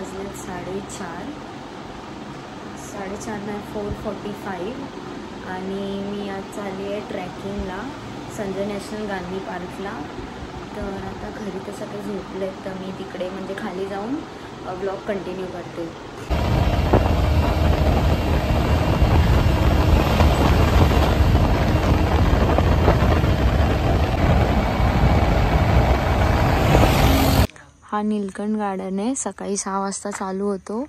वाजले 4:30 नाही 4:45 आणि मी आज चालली आहे ट्रॅकिंगला संजय नॅशनल गांधी पार्कला. तर आता घरी तर सगळे झोपले तर मी तिकडे म्हणजे खाली जाऊन ब्लॉग कंटिन्यू करते. हा नीलकंठ गार्डन आहे. सकाळी 6 वाजता चालू होतो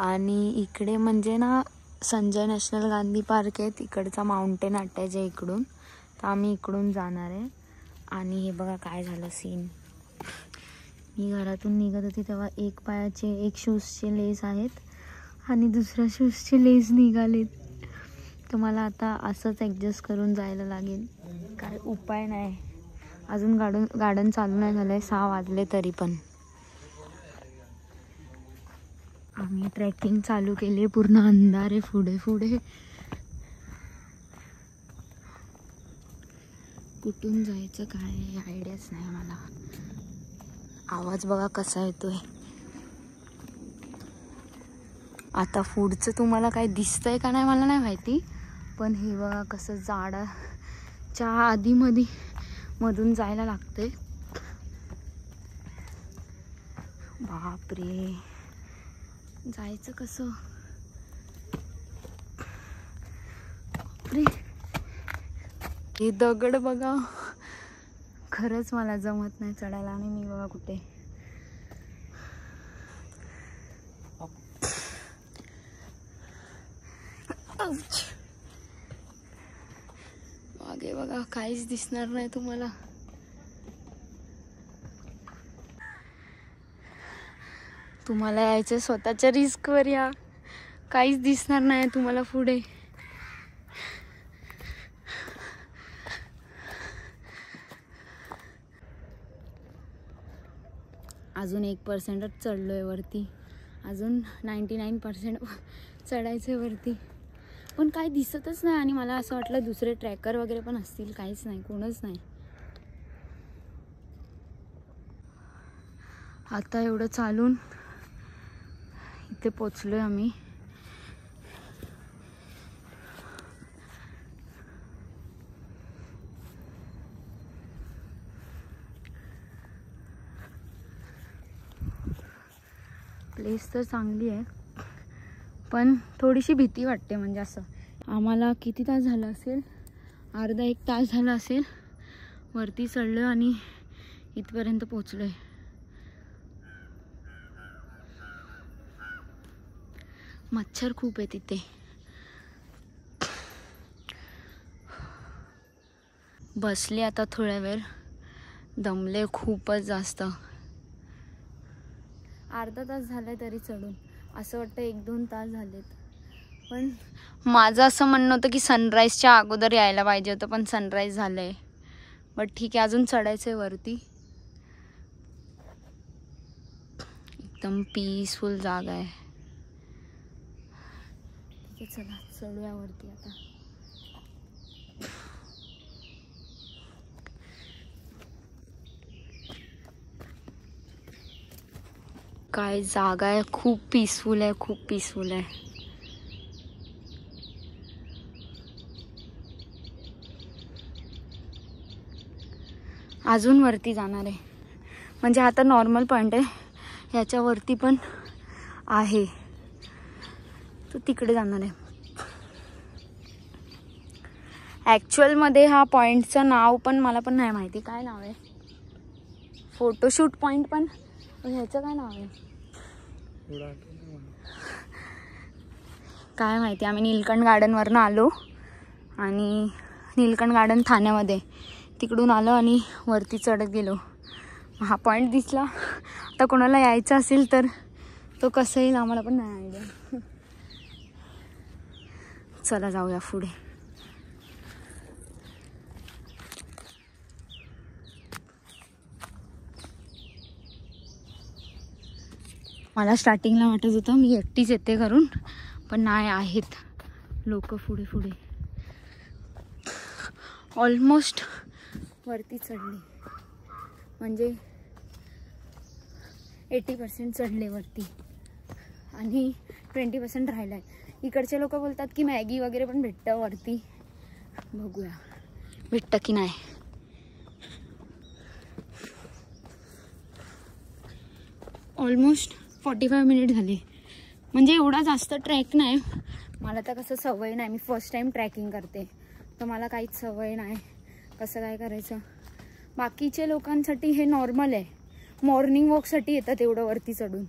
आणि इकडे म्हणजे ना संजय नॅशनल गांधी पार्क आहे. तिकडचा माउंटेन अटॅच आहे इकडून, तर आम्ही इकडून जाणार आहे. आणि हे बघा काय झालं सीन. मी घरातून निघत होती तेव्हा एक पायाचे एक शूजचे लेस आहेत आणि दुसऱ्या शूजचे लेस निघालेत. तर मला आता असंच ॲडजस्ट करून जायला लागेल, काय उपाय नाही. अजून गार्डन चालू नाही झालं आहे, 6 वाजले तरी पण. आम्ही ट्रेकिंग चालू केली. पूर्ण अंधार आहे पुढे पुढे. कुठून जायचं काय आयडियाच नाही मला. आवाज बघा कसा येतोय. आता पुढचं तुम्हाला काय दिसतंय का नाही मला नाही माहिती, पण हे बघा कसं झाडाच्या आधीमध्ये मधून जायला लागतंय. बापरे, जायचं कसं. बापरे, हे दगड बघा, खरंच मला जमत नाही चढायला. आणि मी बघा कुठे. मागे बघा काहीच दिसणार नाही तुम्हाला. तुम्हाला यायचं स्वतःच्या रिस्कवर या. काहीच दिसणार नाही तुम्हाला पुढे. अजून 1% चढलोय वरती. अजून 99% चढायचंय वरती, पण काही दिसतच नाही. आणि मला असं वाटलं दुसरे ट्रॅकर वगैरे पण असतील. काहीच नाही, कोणच नाही. आता एवढं चालून इथे पोचलोय आम्ही. प्लेस तर चांगली आहे, पण थोडीशी भीती वाटते. म्हणजे असं आम्हाला किती तास झाला असेल, अर्धा 1 तास झाला असेल वरती चढलोय आणि इथपर्यंत पोचलोय. मच्छर खूप आहे तिथे. बसले आता थोड्या वेळ, दमले खूपच जास्त. अर्धा तास झालाय तरी चढून. असं वाटतं 1-2 तास झालेत. पण माझं असं म्हणणं होतं की सनराईजच्या अगोदर यायला पाहिजे होतं, पण सनराईज झालंय. बट ठीक आहे, अजून चढायचंय वरती. एकदम पीसफुल जागा आहे. ठीक आहे, चला चढूया वरती आता. काय जागा आहे, खूप पीसफुल आहे, खूप पीसफुल आहे. अजून वरती जाणार आहे. म्हणजे आता नॉर्मल पॉइंट आहे, ह्याच्यावरती पण आहे, तर तिकडे जाणार आहे. ॲक्च्युअलमध्ये हा पॉइंटचं नाव पण मला पण नाही माहिती. काय नाव आहे? फोटोशूट पॉइंट, पण ह्याचं काय नाव आहे काय माहिती. आम्ही नीलकंठ गार्डनवरनं आलो आणि नीलकंठ गार्डन ठाण्यामध्ये, तिकडून आलो आणि वरती चढत गेलो. हा पॉइंट दिसला. आता कोणाला यायचं असेल तर तो कसं येईल आम्हाला पण नाही आयडिया. चला जाऊया पुढे. मला स्टार्टिंगला वाटत होतं मी एकटीच येते करून, पण नाही, आहेत लोक पुढे पुढे. ऑलमोस्ट वरती चढले, म्हणजे 80% चढले वरती. आणि 20% राहिलं आहे. इकडचे लोक बोलतात की मॅगी वगैरे पण भेटतं वरती, बघूया भेटतं की नाही. ऑलमोस्ट 45 मिनिट झाले. म्हणजे एवढा जास्त ट्रॅक नाही. मला तर कसं सवय नाही, मी फर्स्ट टाईम ट्रॅकिंग करते तर मला काहीच सवय नाही कसं काय करायचं. बाकीच्या लोकांसाठी हे नॉर्मल आहे, मॉर्निंग वॉकसाठी येतात एवढं वरती चढून.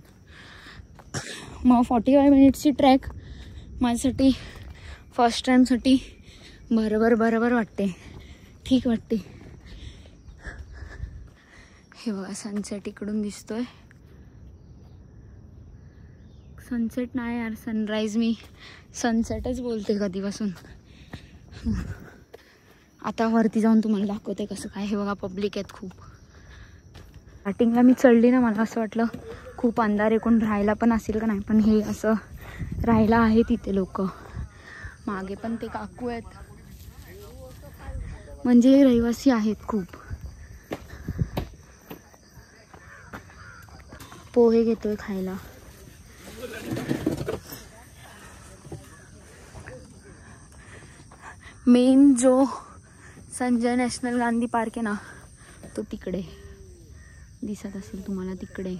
मग 45 मिनिट्सची ट्रॅक माझ्यासाठी फर्स्ट टाईमसाठी बरोबर वाटते, ठीक वाटते. हे बघा सनसेट इकडून दिसतोय. सनसेट नाही यार, सनराईज. मी सनसेटच बोलते कधीपासून. आता वरती जाऊन तुम्हाला दाखवते कसं काय. हे बघा पब्लिक आहेत खूप. स्टार्टिंगला मी चढली ना, मला असं वाटलं खूप अंधार आहे, कोण राहायला पण असेल का नाही, पण हे असं राहायला आहे तिथे लोक. मागे पण ते काकू आहेत, म्हणजे हे रहिवासी आहेत खूप. पोहे घेतोय खायला. मेन जो संजय नॅशनल गांधी पार्क आहे ना, तो तिकडे दिसत असेल तुम्हाला तिकडे.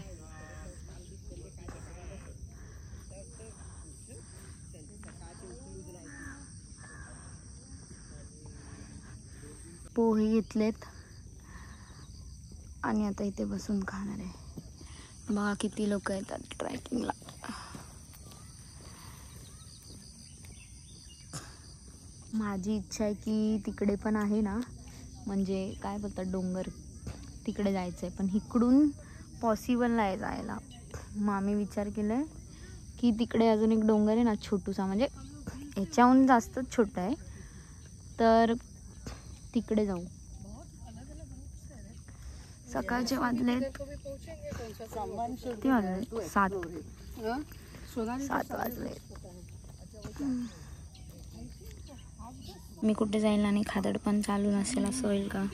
पोहे घेतलेत आणि आता इथे बसून खाणार आहे. बघा किती लोक येतात ट्रॅकिंगला. माझी इच्छा आहे की तिकडे पण आहे ना, म्हणजे काय बोलतात डोंगर, तिकडे जायचं आहे. पण इकडून पॉसिबल नाही जायला. मग आम्ही विचार केला आहे की तिकडे अजून एक डोंगर आहे ना छोटूसा, म्हणजे याच्याहून जास्तच छोटा आहे, तर तिकडे जाऊ. सकाळचे वाजलेत किती वाजले, 7 वाजले. मी कुठे जाईल आणि खादड पण चालू नसेल असं होईल का.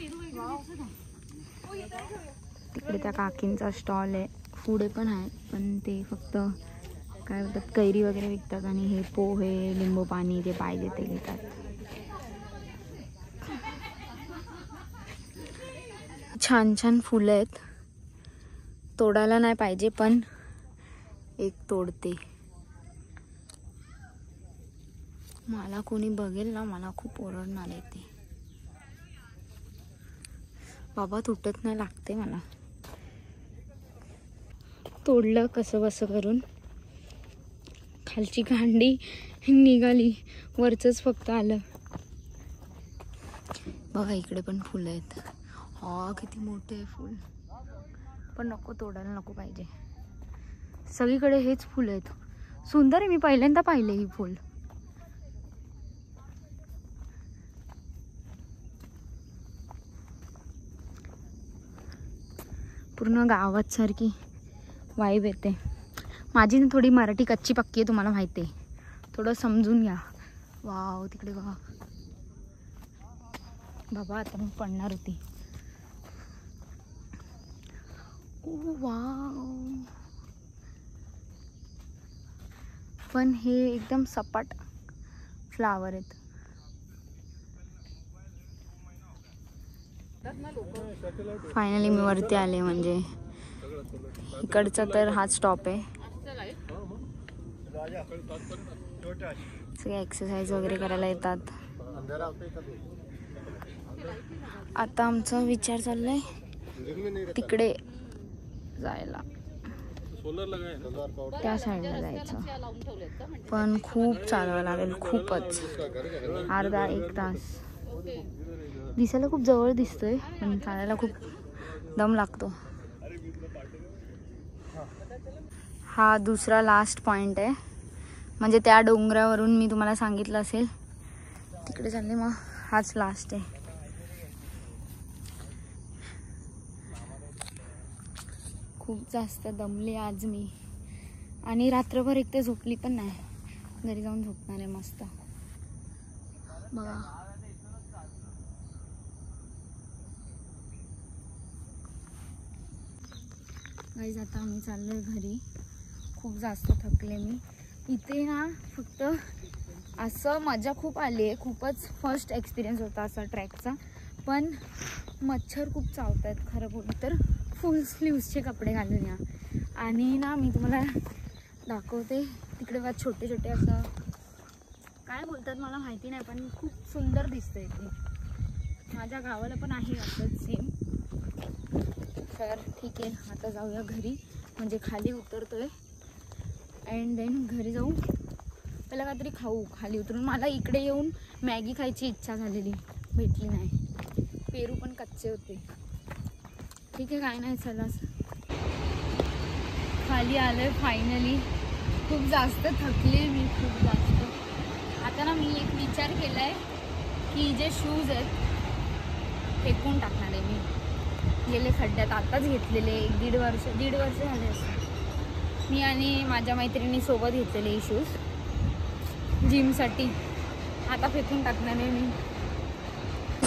तिकडे त्या काकींचा स्टॉल आहे, पुढे पण आहे, पण ते फक्त काय बोलतात कैरी वगैरे विकतात आणि हे पोहे लिंबू पाणी जे पाहिजे ते घेतात. छान छान फुलं आहेत, तोडायला नाही पाहिजे पण एक तोडते. मला कोणी बघेल ना, मला खूप ओरडणार आहे ते. बाबा तुटत नाही, लागते मला. तोडलं कसं बसं करून, खालची कांडी निघाली, वरचंच फक्त आलं. बघा इकडे पण फुलं आहेत. हा किती मोठे आहे फुल, पण नको तोडायला, नको पाहिजे. सगळीकडे हेच फुलं आहेत. सुंदर आहे, मी पहिल्यांदा पाहिले ही फुल. पूर्ण गावात सारखी वाईब येते. माझी ना थोडी मराठी कच्ची पक्की आहे, तुम्हाला माहिती आहे, थोडं समजून घ्या. वाव तिकडे बघा. बाबा आता मी पडणार होती. वाव, पण हे एकदम सपाट फ्लावर आहेत. फायनली मी वरती आले. म्हणजे इकडचा तर हाच स्टॉप आहे. सगळे एक्सरसाइज वगैरे करायला येतात. आता आमचा विचार चाललाय तिकडे जायला, त्या साईडला जायचं, पण खूप चालवावं लागेल, खूपच. अर्धा 1 तास. दिसायला खूप जवळ दिसतोय, पण चालायला खूप दम लागतो. हा दुसरा लास्ट पॉइंट आहे, म्हणजे त्या डोंगरावरून मी तुम्हाला सांगितलं असेल तिकडे चालले, मग हाच लास्ट आहे. खूप जास्त दमले आज मी, आणि रात्रभर एक ते झोपली पण नाही. घरी जाऊन झोपणार आहे मस्त. बघा गाईज, आता आम्ही चाललोय घरी. खूप जास्त थकले मी इथे ना. फक्त असं मजा खूप आली आहे, खूपच फर्स्ट एक्सपिरियन्स होता असा ट्रॅकचा. पण मच्छर खूप चावत आहेत खरं बोलू तर. फुल स्लीव्सचे कपडे घालून या. आणि ना मी तुम्हाला दाखवते तिकडे बघा छोटे छोटे असं काय बोलतात मला माहिती नाही, पण खूप सुंदर दिसतं इथे. माझ्या गावाला पण आहे असंच सेम. तर ठीक आहे, आता जाऊया घरी, म्हणजे खाली उतरतोय अँड देन घरी जाऊ. पहिला काहीतरी खाऊ खाली उतरून. मला इकडे येऊन मॅगी खायची इच्छा झालेली, भेटली नाही. पेरू पण कच्चे होते. ठीक आहे, काय नाही, चला खाली आलोय फायनली. खूप जास्त थकले मी, खूप जास्त. आता ना मी एक विचार केला आहे की जे शूज आहेत फेकून टाकणार आहे मी. गेले खड्ड्यात आताच घेतलेले, दीड वर्ष झाले असं मी आणि माझ्या मैत्रिणी सोबत घेतलेले हे शूज जिमसाठी. आता फेकून टाकणार आहे मी.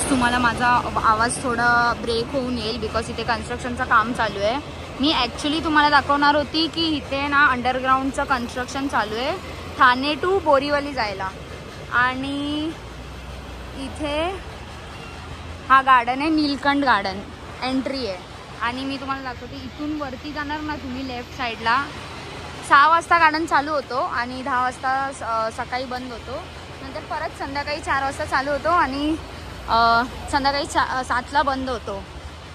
तुम्हाला माझा आवाज थोडा ब्रेक होऊन येईल बिकॉज इथे कन्स्ट्रक्शनचं काम चालू आहे. मी ॲक्च्युली तुम्हाला दाखवणार होती की इथे ना अंडरग्राऊंडचं कन्स्ट्रक्शन चालू आहे ठाणे टू बोरीवली जायला. आणि इथे हा गार्डन आहे, नीलकंठ गार्डन, एंट्री आहे. आणि मी तुम्हाला दाखवते इथून वरती जाणार ना तुम्ही लेफ्ट साईडला. 6 वाजता गार्डन चालू होतो आणि 10 वाजता सकाळी बंद होतो. नंतर परत संध्याकाळी 4 वाजता चालू होतो आणि संध्याकाळी 7ला बंद होतो.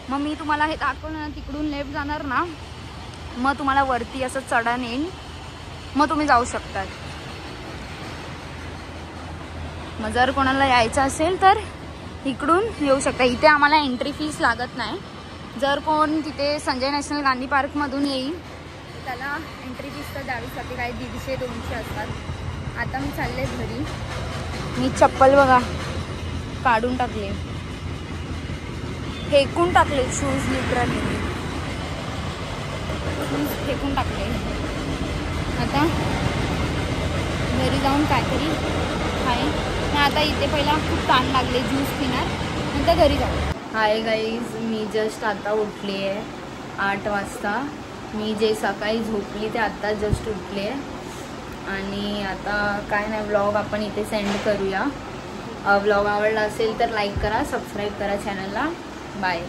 मग मी तुम्हाला हे दाखवलं ना, तिकडून लेफ्ट जाणार ना, मग तुम्हाला वरती असं चढण येईल, मग तुम्ही जाऊ शकतात. मग जर कोणाला यायचं असेल तर इकडून येऊ शकता. इथे आम्हाला एंट्री फीस लागत नाही. जर कोण तिथे संजय नॅशनल गांधी पार्कमधून येईल त्याला एंट्री फीस तर द्यावीच लागते, काही 150-200 असतात. आता मी चालले घरी. मी चप्पल बघा काढून टाकले, फेकून टाकले शूज, लिटरली शूज फेकून टाकले. आता घरी जाऊन काहीतरी खाईन. आता इथे पहिला खूप ताण लागले, ज्यूस पिणार, नंतर घरी जाऊ. हाय गाईज, मी जस्ट आता उठली आहे 8 वाजता. मी जे सकाळी झोपली ते आत्ता जस्ट उठले आहे. आणि आता काय नाही, व्लॉग आपण इथे सेंड करूया. व्लॉग आवडला असेल तर लाईक करा, सबस्क्राईब करा चॅनलला. बाय.